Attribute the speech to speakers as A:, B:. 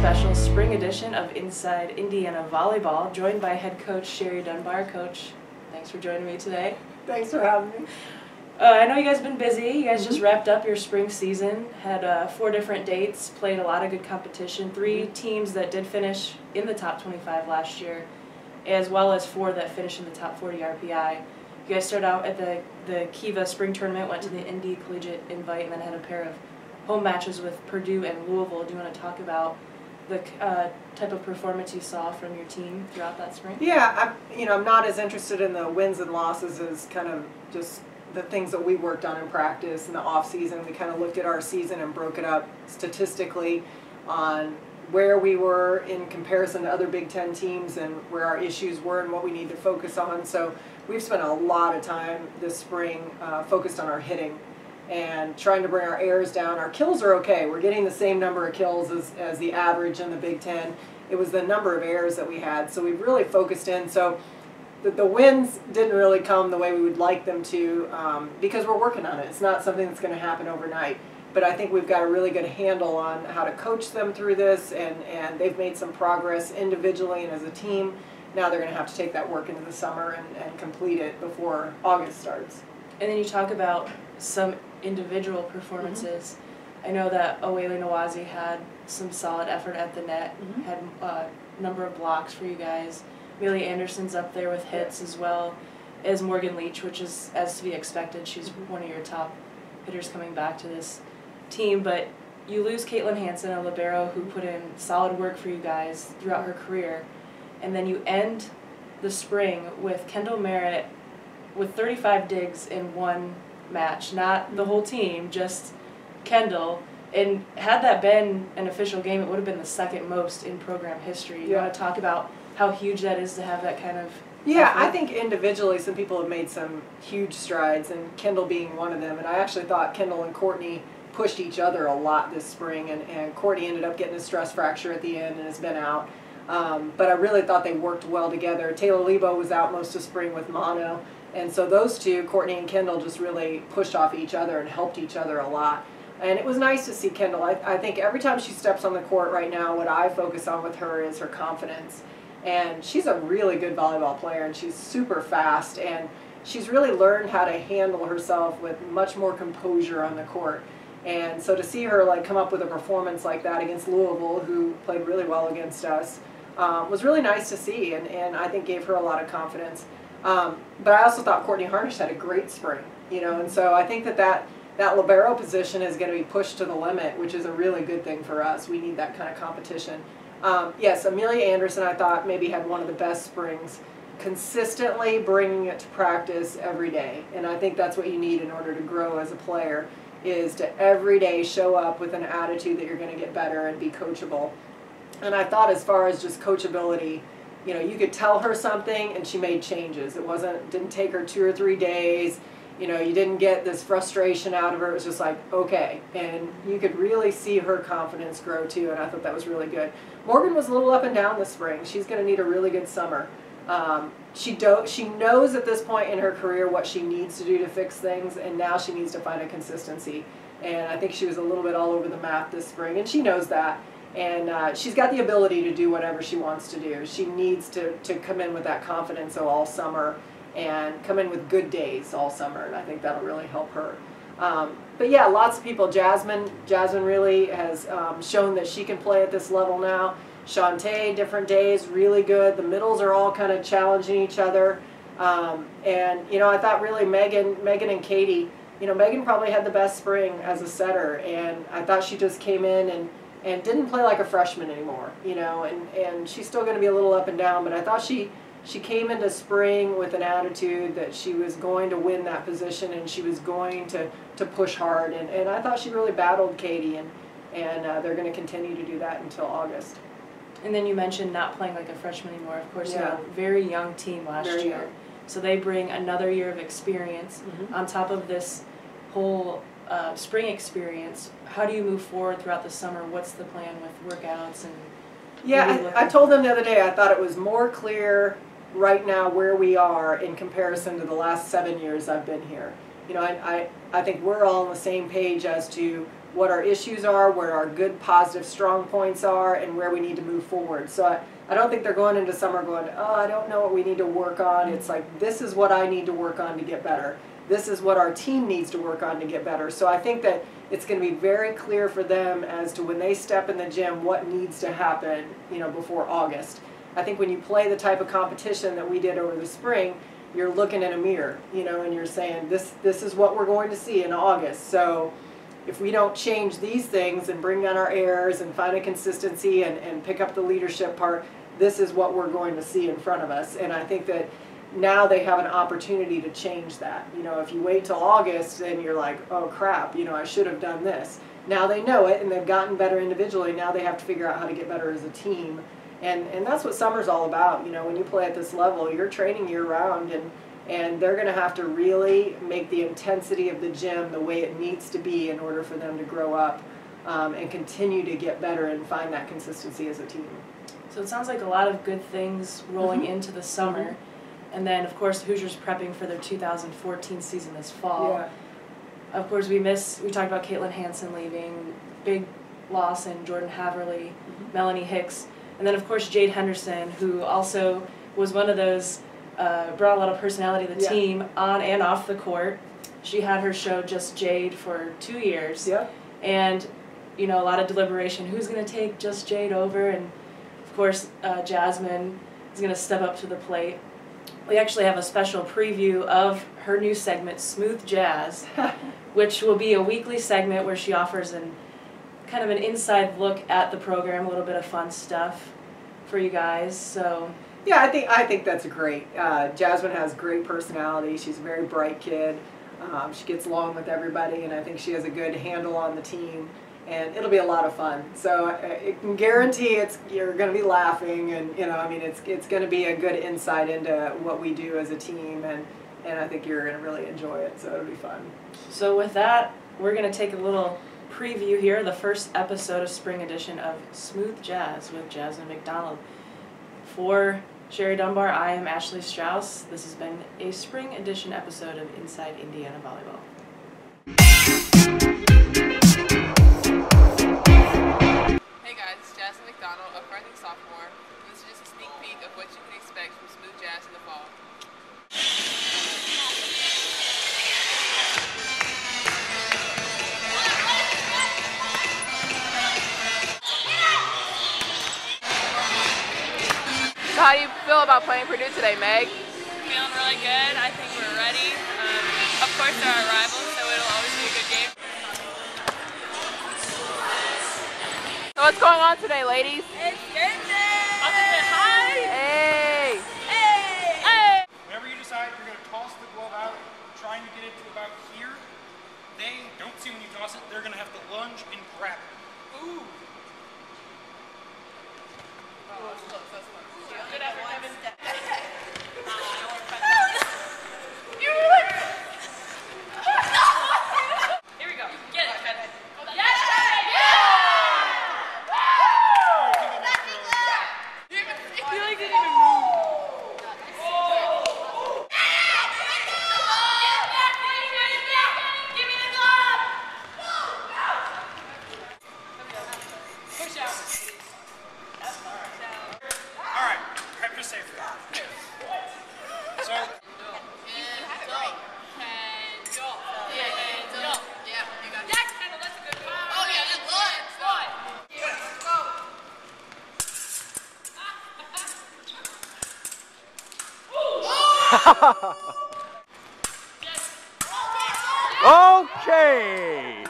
A: special spring edition of Inside Indiana Volleyball, joined by head coach Sherry Dunbar. Coach, thanks for joining me today.
B: Thanks for having me.
A: I know you guys have been busy. You guys just wrapped up your spring season, had 4 different dates, played a lot of good competition, 3 teams that did finish in the top 25 last year, as well as 4 that finished in the top 40 RPI. You guys started out at the Kiva spring tournament, went to the Indy Collegiate Invite, and then had a pair of home matches with Purdue and Louisville. Do you want to talk about the type of performance you saw from your team throughout that spring?
B: Yeah, I'm not as interested in the wins and losses as kind of just the things that we worked on in practice in the off season. We kind of looked at our season and broke it up statistically on where we were in comparison to other Big Ten teams and where our issues were and what we need to focus on. So we've spent a lot of time this spring focused on our hitting and trying to bring our errors down. Our kills are okay. We're getting the same number of kills as the average in the Big Ten. It was the number of errors that we had. So we've really focused in. So the wins didn't really come the way we would like them to because we're working on it. It's not something that's going to happen overnight. But I think we've got a really good handle on how to coach them through this, and they've made some progress individually and as a team. Now they're going to have to take that work into the summer and complete it before August starts.
A: And then you talk about some individual performances. I know that Owele Nawazi had some solid effort at the net, had a number of blocks for you guys. Amelia Anderson's up there with hits as well as Morgan Leach, which is as to be expected. She's one of your top hitters coming back to this team. But you lose Caitlin Hansen, a libero who put in solid work for you guys throughout her career. And then you end the spring with Kendall Merritt with 35 digs in one match, not the whole team, just Kendall. And had that been an official game, it would have been the second most in program history. You want to talk about how huge that is to have that kind of effort?
B: I think individually some people have made some huge strides, and Kendall being one of them. And I actually thought Kendall and Courtney pushed each other a lot this spring, and Courtney ended up getting a stress fracture at the end and has been out. But I really thought they worked well together. Taylor Lebo was out most of spring with mono, and so those two, Courtney and Kendall, just really pushed off each other and helped each other a lot. And it was nice to see Kendall. I think every time she steps on the court right now, what I focus on with her is her confidence. And she's a really good volleyball player, and she's super fast, and she's really learned how to handle herself with much more composure on the court. And so to see her come up with a performance like that against Louisville, who played really well against us, was really nice to see, and I think gave her a lot of confidence. But I also thought Courtney Harnish had a great spring, and so I think that libero position is going to be pushed to the limit, which is a really good thing for us. We need that kind of competition. Yes, Amelia Anderson, I thought, maybe had one of the best springs, consistently bringing it to practice every day. And I think that's what you need in order to grow as a player, is to every day show up with an attitude that you're going to get better and be coachable. And I thought, as far as just coachability, you could tell her something and she made changes. Didn't take her 2 or 3 days. You didn't get this frustration out of her. It was just like, okay. And you could really see her confidence grow too, and I thought that was really good. Morgan was a little up and down this spring. She's going to need a really good summer. She knows at this point in her career what she needs to do to fix things, and now she needs to find a consistency. And I think she was a little bit all over the map this spring, and she knows that. And she's got the ability to do whatever she wants to do. She needs to come in with that confidence all summer and come in with good days all summer, and I think that'll really help her. But yeah, lots of people. Jasmine really has shown that she can play at this level now. Shantae, different days, really good. The middles are all kind of challenging each other. And I thought really Megan and Katie, Megan probably had the best spring as a setter, and I thought she just came in and didn't play like a freshman anymore, and she's still going to be a little up and down, but I thought she came into spring with an attitude that she was going to win that position, and she was going to push hard, and I thought she really battled Katie, and they're going to continue to do that until August.
A: And then you mentioned not playing like a freshman anymore. Of course, you had a very young team last year.
B: Young.
A: So they bring another year of experience on top of this whole spring experience. How do you move forward throughout the summer? What's the plan with workouts? And
B: yeah, I told them the other day I thought it was more clear right now where we are in comparison to the last 7 years I've been here. you know, I think we're all on the same page as to what our issues are, where our good, positive, strong points are, and where we need to move forward. So I don't think they're going into summer going, oh, I don't know what we need to work on. It's like, this is what I need to work on to get better. This is what our team needs to work on to get better. So I think that it's going to be very clear for them as to when they step in the gym what needs to happen, you know, before August. I think when you play the type of competition that we did over the spring, you're looking in a mirror, you know, and you're saying, this is what we're going to see in August. So if we don't change these things and bring down our errors and find a consistency and pick up the leadership part, this is what we're going to see in front of us. And I think that now they have an opportunity to change that. You know, if you wait till August and you're like, oh crap, you know, I should have done this. Now they know it and they've gotten better individually. Now they have to figure out how to get better as a team. And that's what summer's all about. You know, when you play at this level, you're training year round, and they're going to have to really make the intensity of the gym the way it needs to be in order for them to grow up and continue to get better and find that consistency as a team.
A: So it sounds like a lot of good things rolling into the summer. And then, of course, the Hoosiers prepping for their 2014 season this fall.
B: Yeah.
A: Of course, we talked about Caitlin Hansen leaving, big loss in Jordan Haverly, Melanie Hicks, and then, of course, Jade Henderson, who also was one of those, brought a lot of personality to the team on and off the court. She had her show Just Jade for 2 years.
B: Yeah.
A: And, you know, a lot of deliberation. Who's going to take Just Jade over? And, of course, Jasmine is going to step up to the plate. We actually have a special preview of her new segment, Smooth Jazz, which will be a weekly segment where she offers kind of an inside look at the program, a little bit of fun stuff for you guys. So
B: yeah, I think that's great. Jasmine has great personality. She's a very bright kid. She gets along with everybody, and I think she has a good handle on the team. And it'll be a lot of fun. So it can guarantee you're going to be laughing, and you know, I mean, it's going to be a good insight into what we do as a team, and I think you're going to really enjoy it. So it'll be fun. So
A: with that, we're going to take a little preview here, the first episode of spring edition of Smooth Jazz with Jasmine McDonald. For Sherry Dunbar, I am Ashley Strauss. This has been a spring edition episode of Inside Indiana Volleyball.
C: Jasmine McDonald, a freshman sophomore, and this is just a sneak peek of what you can expect from Smooth Jazz in the fall. So how do you feel about playing Purdue today, Meg?
D: Feeling really good. I think we're ready. Of course, they're our rivals, so it'll always be a good game.
C: So what's going on today, ladies?
D: It's game day! Hi!
C: Hey!
D: Hey! Hey!
E: Whenever you decide you're going to toss the glove out, trying to get it to about here, they don't see when you toss it, they're going to have to lunge and grab it. Ooh!
D: Good effort, Kevin. Here we go. Get it, Kevin. Yes!
F: Okay.